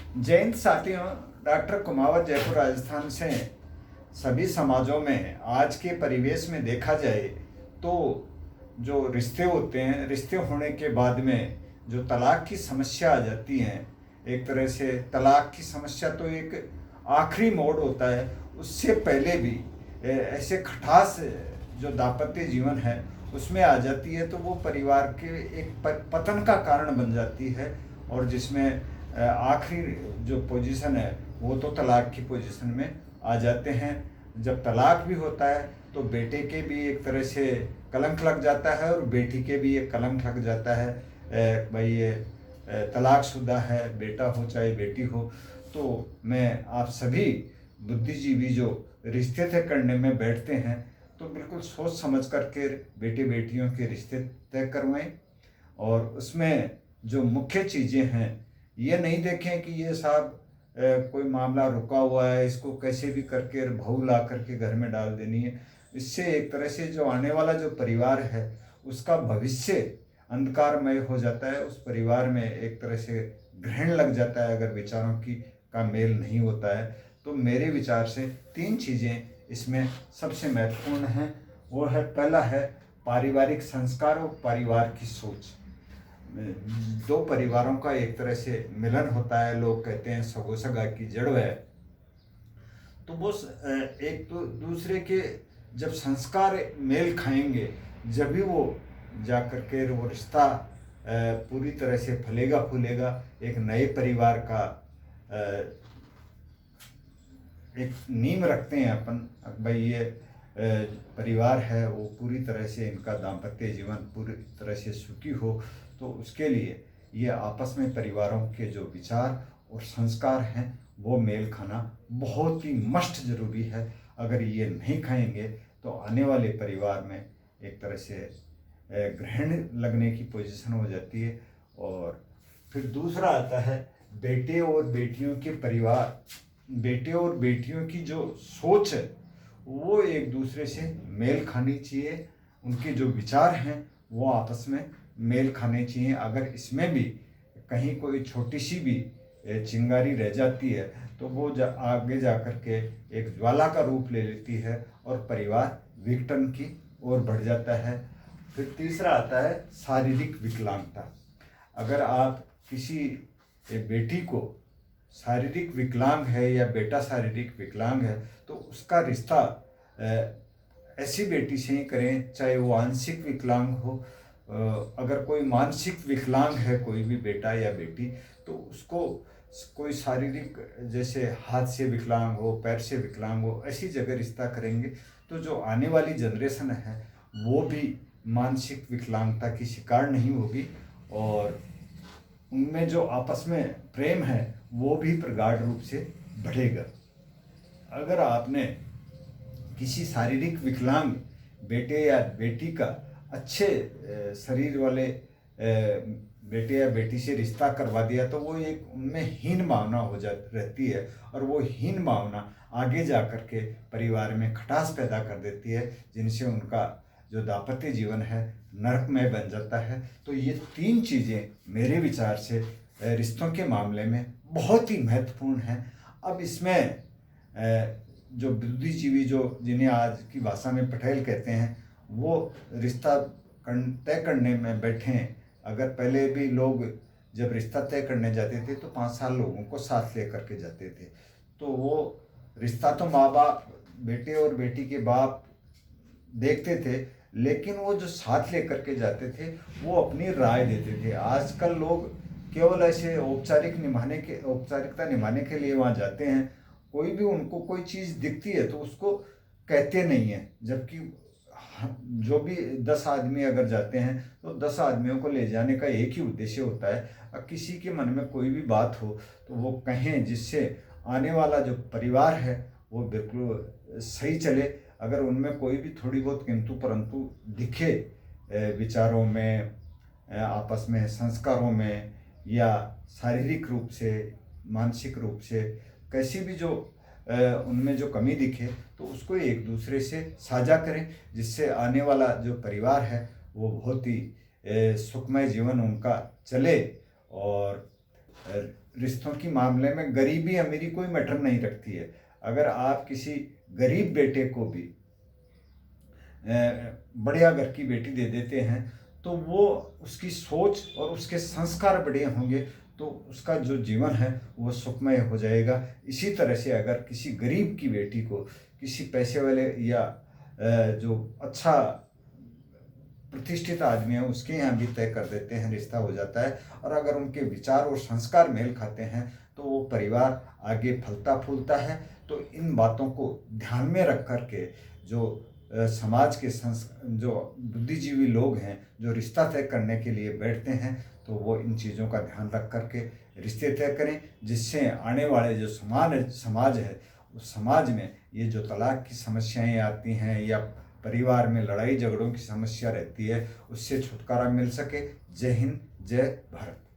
जयंत साथियों, डॉक्टर कुमावत, जयपुर राजस्थान से। सभी समाजों में आज के परिवेश में देखा जाए तो जो रिश्ते होते हैं, रिश्ते होने के बाद में जो तलाक की समस्या आ जाती है, एक तरह से तलाक की समस्या तो एक आखिरी मोड़ होता है। उससे पहले भी ऐसे खटास जो दाम्पत्य जीवन है उसमें आ जाती है, तो वो परिवार के एक पतन का कारण बन जाती है। और जिसमें आखिरी जो पोजीशन है वो तो तलाक की पोजीशन में आ जाते हैं। जब तलाक भी होता है तो बेटे के भी एक तरह से कलंक लग जाता है और बेटी के भी एक कलंक लग जाता है। भाई ये तलाकशुदा है, बेटा हो चाहे बेटी हो। तो मैं आप सभी बुद्धिजीवी जो रिश्ते तय करने में बैठते हैं तो बिल्कुल सोच समझ करके बेटे बेटियों के रिश्ते तय करवाएं। और उसमें जो मुख्य चीज़ें हैं, ये नहीं देखें कि ये साहब कोई मामला रुका हुआ है, इसको कैसे भी करके बहू ला करके घर में डाल देनी है। इससे एक तरह से जो आने वाला जो परिवार है उसका भविष्य अंधकारमय हो जाता है। उस परिवार में एक तरह से ग्रहण लग जाता है अगर विचारों की का मेल नहीं होता है। तो मेरे विचार से 3 चीज़ें इसमें सबसे महत्वपूर्ण हैं। वो है, पहला है पारिवारिक संस्कार और परिवार की सोच। 2 परिवारों का एक तरह से मिलन होता है। लोग कहते हैं सगो सगा की जड़ है। तो वो एक तो दूसरे के जब संस्कार मेल खाएंगे, जब भी वो जा कर के वो रिश्ता पूरी तरह से फलेगा फूलेगा। एक नए परिवार का एक नींव रखते हैं अपन, भाई ये परिवार है वो पूरी तरह से इनका दाम्पत्य जीवन पूरी तरह से सुखी हो। तो उसके लिए ये आपस में परिवारों के जो विचार और संस्कार हैं वो मेल खाना बहुत ही मस्ट जरूरी है। अगर ये नहीं खाएंगे तो आने वाले परिवार में एक तरह से ग्रहण लगने की पोजीशन हो जाती है। और फिर दूसरा आता है बेटे और बेटियों के परिवार। बेटे और बेटियों की जो सोच है वो एक दूसरे से मेल खानी चाहिए। उनके जो विचार हैं वो आपस में मेल खाने चाहिए। अगर इसमें भी कहीं कोई छोटी सी भी चिंगारी रह जाती है तो वो आगे जा कर के एक ज्वाला का रूप ले लेती है और परिवार विघटन की ओर बढ़ जाता है। फिर तीसरा आता है शारीरिक विकलांगता। अगर आप किसी बेटी को शारीरिक विकलांग है या बेटा शारीरिक विकलांग है तो उसका रिश्ता ऐसी बेटी से ही करें चाहे वो आंशिक विकलांग हो। अगर कोई मानसिक विकलांग है कोई भी बेटा या बेटी तो उसको कोई शारीरिक जैसे हाथ से विकलांग हो, पैर से विकलांग हो, ऐसी जगह रिश्ता करेंगे तो जो आने वाली जनरेशन है वो भी मानसिक विकलांगता की शिकार नहीं होगी और उनमें जो आपस में प्रेम है वो भी प्रगाढ़ रूप से बढ़ेगा। अगर आपने किसी शारीरिक विकलांग बेटे या बेटी का अच्छे शरीर वाले बेटे या बेटी से रिश्ता करवा दिया तो वो एक उनमें हीन भावना हो जा रहती है और वो हीन भावना आगे जा कर के परिवार में खटास पैदा कर देती है, जिनसे उनका जो दाम्पत्य जीवन है नरकमय बन जाता है। तो ये 3 चीज़ें मेरे विचार से रिश्तों के मामले में बहुत ही महत्वपूर्ण हैं। अब इसमें जो बुद्धिजीवी जो जिन्हें आज की भाषा में पटेल कहते हैं वो रिश्ता तय करने में बैठे हैं। अगर पहले भी लोग जब रिश्ता तय करने जाते थे तो 5 साल लोगों को साथ ले करके जाते थे। तो वो रिश्ता तो माँ बाप, बेटे और बेटी के बाप देखते थे, लेकिन वो जो साथ लेकर के जाते थे वो अपनी राय देते थे। आजकल लोग केवल ऐसे औपचारिकता निभाने के लिए वहाँ जाते हैं। कोई भी उनको कोई चीज़ दिखती है तो उसको कहते नहीं है, जबकि जो भी 10 आदमी अगर जाते हैं तो 10 आदमियों को ले जाने का एक ही उद्देश्य होता है। अब किसी के मन में कोई भी बात हो तो वो कहें, जिससे आने वाला जो परिवार है वो बिल्कुल सही चले। अगर उनमें कोई भी थोड़ी बहुत किंतु परंतु दिखे विचारों में, आपस में संस्कारों में या शारीरिक रूप से, मानसिक रूप से कैसी भी जो उनमें जो कमी दिखे तो उसको एक दूसरे से साझा करें, जिससे आने वाला जो परिवार है वो बहुत ही सुखमय जीवन उनका चले और रिश्तों की मामले में गरीबी अमीरी कोई मैटर नहीं रखती है। अगर आप किसी गरीब बेटे को भी बढ़िया घर की बेटी दे देते हैं तो वो उसकी सोच और उसके संस्कार बढ़िया होंगे तो उसका जो जीवन है वो सुखमय हो जाएगा। इसी तरह से अगर किसी गरीब की बेटी को किसी पैसे वाले या जो अच्छा प्रतिष्ठित आदमी है उसके यहाँ भी तय कर देते हैं, रिश्ता हो जाता है। और अगर उनके विचार और संस्कार मेल खाते हैं तो वो परिवार आगे फलता फूलता है। तो इन बातों को ध्यान में रख कर के जो समाज के जो बुद्धिजीवी लोग हैं जो रिश्ता तय करने के लिए बैठते हैं तो वो इन चीज़ों का ध्यान रख कर के रिश्ते तय करें, जिससे आने वाले जो समाज है उस समाज में ये जो तलाक की समस्याएं आती हैं या परिवार में लड़ाई झगड़ों की समस्या रहती है उससे छुटकारा मिल सके। जय हिंद, जय भारत।